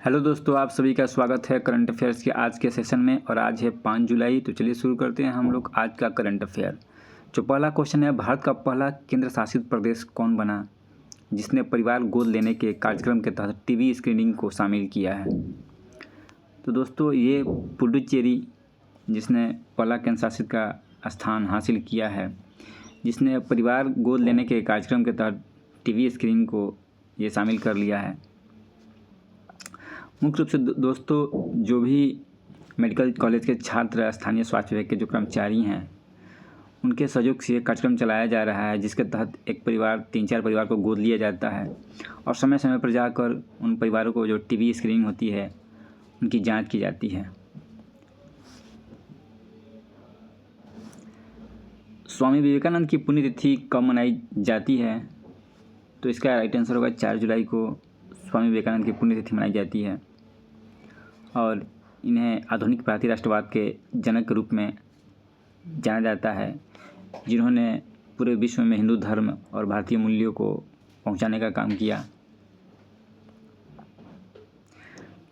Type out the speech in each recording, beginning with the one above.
Hello दोस्तों, आप सभी का स्वागत है करंट अफेयर्स के आज के सेशन में। और आज है 5 जुलाई। तो चलिए शुरू करते हैं हम लोग आज का करंट अफेयर। जो पहला क्वेश्चन है, भारत का पहला केंद्र शासित प्रदेश कौन बना जिसने परिवार गोद लेने के कार्यक्रम के तहत टीवी स्क्रीनिंग को शामिल किया है? तो दोस्तों, ये पुडुचेरी जिसने पहला केंद्र शासित का स्थान हासिल किया है, जिसने परिवार गोद लेने के कार्यक्रम के तहत टीवी स्क्रीनिंग को ये शामिल कर लिया है। मुख्य रूप से दोस्तों, जो भी मेडिकल कॉलेज के छात्र, स्थानीय स्वास्थ्य विभाग के जो कर्मचारी हैं, उनके सहयोग से कार्यक्रम चलाया जा रहा है, जिसके तहत एक परिवार 3-4 परिवार को गोद लिया जाता है और समय समय पर जाकर उन परिवारों को जो टीवी स्क्रीनिंग होती है उनकी जांच की जाती है। स्वामी विवेकानंद की पुण्यतिथि कब मनाई जाती है? तो इसका राइट आंसर होगा 4 जुलाई को स्वामी विवेकानंद की पुण्यतिथि मनाई जाती है। और इन्हें आधुनिक भारतीय राष्ट्रवाद के जनक के रूप में जाना जाता है, जिन्होंने पूरे विश्व में हिंदू धर्म और भारतीय मूल्यों को पहुंचाने का काम किया।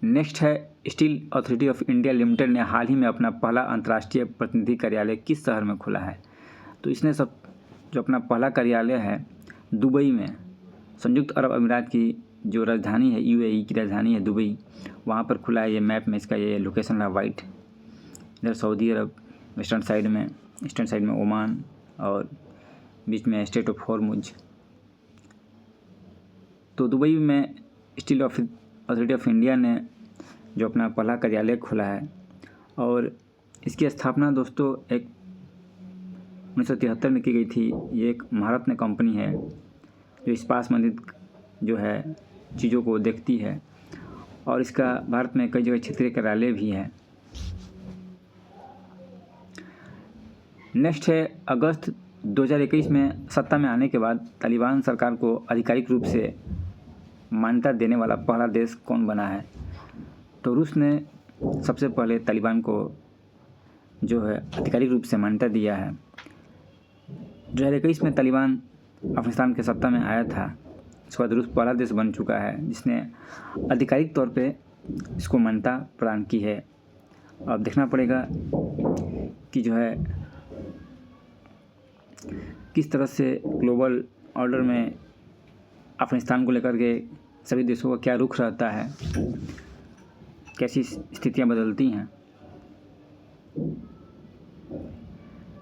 नेक्स्ट है, steel authority of India limited ने हाल ही में अपना पहला अंतर्राष्ट्रीय प्रतिनिधि कार्यालय किस शहर में खोला है? तो इसने जो अपना पहला कार्यालय है दुबई में, संयुक्त अरब अमीरात की जो राजधानी है, यूएई की राजधानी है दुबई, वहाँ पर खुला है। ये मैप में इसका ये लोकेशन रहा वाइट। इधर सऊदी अरब, ईस्टर्न साइड में ओमान और बीच में स्टेट ऑफ हॉर्मुज। तो दुबई में स्टील अथॉरिटी ऑफ इंडिया ने जो अपना पहला कार्यालय खोला है, और इसकी स्थापना दोस्तों 1973 में की गई थी। ये एक महारत्न कंपनी है जो इस्पात संबंधित जो है चीज़ों को देखती है, और इसका भारत में कई जगह क्षेत्रीय कार्यालय भी है। नेक्स्ट है, अगस्त 2021 में सत्ता में आने के बाद तालिबान सरकार को आधिकारिक रूप से मान्यता देने वाला पहला देश कौन बना है? तो रूस ने सबसे पहले तालिबान को जो है आधिकारिक रूप से मान्यता दिया है। 2021 में तालिबान अफगानिस्तान के सत्ता में आया था। उसके बाद रूस पहला देश बन चुका है जिसने आधिकारिक तौर पे इसको मान्यता प्रदान की है। अब देखना पड़ेगा कि जो है किस तरह से ग्लोबल ऑर्डर में अफगानिस्तान को लेकर के सभी देशों का क्या रुख रहता है, कैसी स्थितियां बदलती हैं।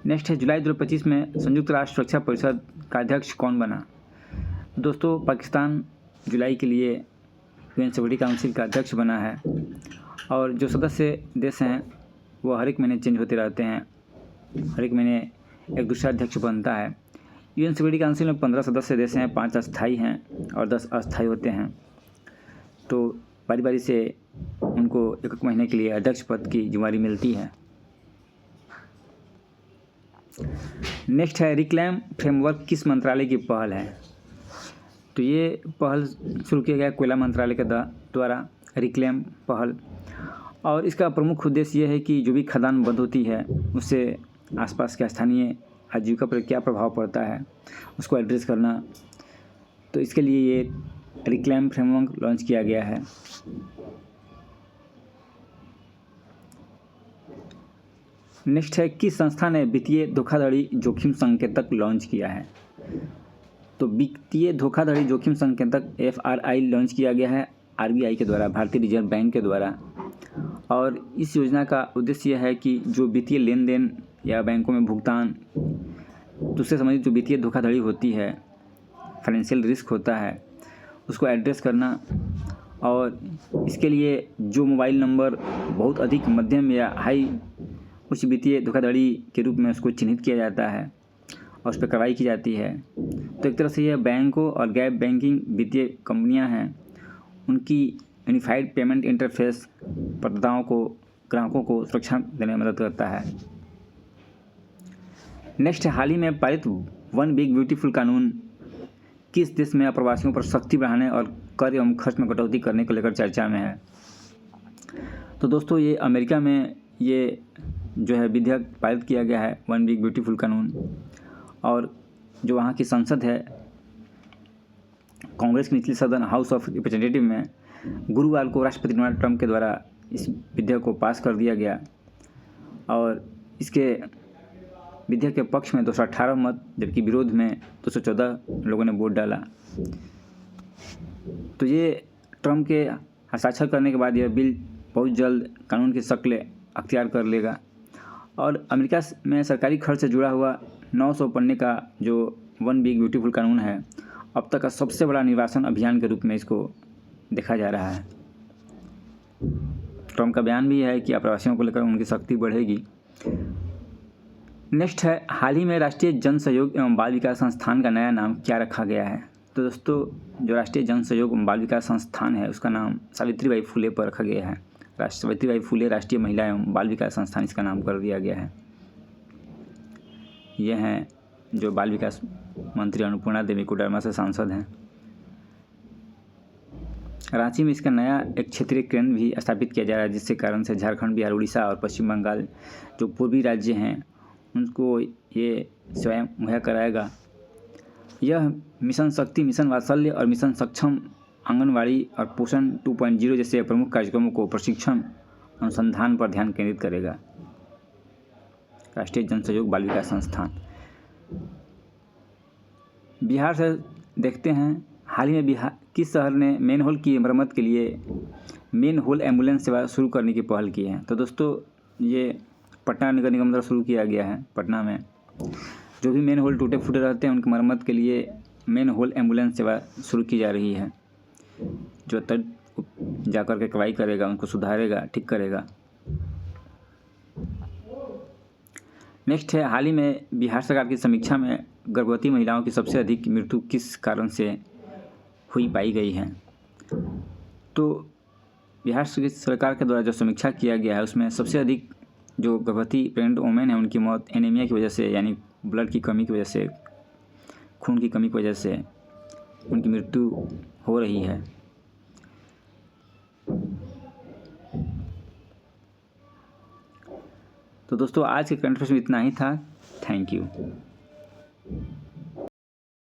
नेक्स्ट है, जुलाई 2025 में संयुक्त राष्ट्र सुरक्षा परिषद का अध्यक्ष कौन बना? दोस्तों, पाकिस्तान जुलाई के लिए यूएन सिक्योरिटी काउंसिल का अध्यक्ष बना है, और जो सदस्य देश हैं वो हर एक महीने चेंज होते रहते हैं। हर एक महीने एक दूसरा अध्यक्ष बनता है। यूएन सिक्योरिटी काउंसिल में 15 सदस्य देश हैं, 5 अस्थायी हैं और 10 अस्थायी होते हैं। तो बारी बारी से उनको एक महीने के लिए अध्यक्ष पद की जिम्मेदारी मिलती है। नेक्स्ट है, रिक्लेम फ्रेमवर्क किस मंत्रालय की पहल है? तो ये पहल शुरू किया गया कोयला मंत्रालय के द्वारा, रिक्लेम पहल। और इसका प्रमुख उद्देश्य ये है कि जो भी खदान बंद होती है उससे आसपास के स्थानीय आजीविका पर क्या प्रभाव पड़ता है उसको एड्रेस करना। तो इसके लिए ये रिक्लेम फ्रेमवर्क लॉन्च किया गया है। नेक्स्ट है, किस संस्था ने वित्तीय धोखाधड़ी जोखिम संकेतक लॉन्च किया है? तो वित्तीय धोखाधड़ी जोखिम संकेतक FRI लॉन्च किया गया है RBI के द्वारा, भारतीय रिजर्व बैंक के द्वारा। और इस योजना का उद्देश्य यह है कि जो वित्तीय लेन देन या बैंकों में भुगतान, उससे संबंधित जो वित्तीय धोखाधड़ी होती है, फाइनेंशियल रिस्क होता है, उसको एड्रेस करना। और इसके लिए जो मोबाइल नंबर बहुत अधिक, मध्यम या हाई उच्च वित्तीय धोखाधड़ी के रूप में उसको चिन्हित किया जाता है और उस पर कार्रवाई की जाती है। तो एक तरह से यह बैंकों और गैर बैंकिंग वित्तीय कंपनियां हैं, उनकी यूनिफाइड पेमेंट इंटरफेस प्रदाताओं को, ग्राहकों को सुरक्षा देने में मदद करता है। नेक्स्ट है, हाल ही में पारित वन बिग ब्यूटीफुल कानून किस देश में अप्रवासियों पर सख्ती बढ़ाने और कर एवं खर्च में कटौती करने को लेकर चर्चा में है? तो दोस्तों, ये अमेरिका में ये जो है विधेयक पारित किया गया है, वन बिग ब्यूटीफुल कानून। और जो वहाँ की संसद है, कांग्रेस की निचली सदन हाउस ऑफ रिप्रेजेंटेटिव में गुरुवार को राष्ट्रपति डोनाल्ड ट्रंप के द्वारा इस विधेयक को पास कर दिया गया और इसके विधेयक के पक्ष में 218 मत, जबकि विरोध में 214 लोगों ने वोट डाला। तो ये ट्रंप के हस्ताक्षर करने के बाद यह बिल बहुत जल्द कानून की शक्ल अख्तियार कर लेगा और अमेरिका में सरकारी खर्च से जुड़ा हुआ 900 पन्ने का जो वन बिग ब्यूटीफुल कानून है, अब तक का सबसे बड़ा निर्वासन अभियान के रूप में इसको देखा जा रहा है। ट्रंप का बयान भी है कि आप्रवासियों को लेकर उनकी शक्ति बढ़ेगी। नेक्स्ट है, हाल ही में राष्ट्रीय जन सहयोग एवं बाल विकास संस्थान का नया नाम क्या रखा गया है। तो दोस्तों, जो राष्ट्रीय जन सहयोग एवं बाल विकास संस्थान है उसका नाम सावित्रीबाई फुले पर रखा गया है। सावित्रीबाई फुले राष्ट्रीय महिला एवं बाल विकास संस्थान इसका नाम कर दिया गया है। ये हैं जो बाल विकास मंत्री अन्नपूर्णा देवी कोडरमा से सांसद हैं। रांची में इसका नया एक क्षेत्रीय केंद्र भी स्थापित किया जा रहा है, जिसके कारण से झारखंड, बिहार, उड़ीसा और पश्चिम बंगाल जो पूर्वी राज्य हैं उनको ये स्वयं मुहैया कराएगा। यह मिशन शक्ति, मिशन वात्सल्य और मिशन सक्षम, आंगनवाड़ी और पोषण 2.0 जैसे प्रमुख कार्यक्रमों को प्रशिक्षण अनुसंधान पर ध्यान केंद्रित करेगा। राष्ट्रीय जन सहयोग बाल विकास संस्थान। बिहार से देखते हैं, हाल ही में बिहार किस शहर ने मेनहोल की मरम्मत के लिए मेनहोल एम्बुलेंस सेवा शुरू करने की पहल की है। तो दोस्तों, ये पटना नगर निगम द्वारा शुरू किया गया है। पटना में जो भी मेन होल टूटे फूटे रहते हैं उनकी मरम्मत के लिए मेन होल एम्बुलेंस सेवा शुरू की जा रही है, जो तब जाकर के कार्रवाई करेगा, उनको सुधारेगा, ठीक करेगा। नेक्स्ट है, हाल ही में बिहार सरकार की समीक्षा में गर्भवती महिलाओं की सबसे अधिक मृत्यु किस कारण से हुई पाई गई है। तो बिहार सरकार के द्वारा जो समीक्षा किया गया है उसमें सबसे अधिक जो गर्भवती प्रेग्नेंट वुमेन है उनकी मौत एनीमिया की वजह से, यानी ब्लड की कमी की वजह से, खून की कमी की वजह से उनकी मृत्यु हो रही है। तो दोस्तों, आज के कंटेंट में इतना ही था। Thank you.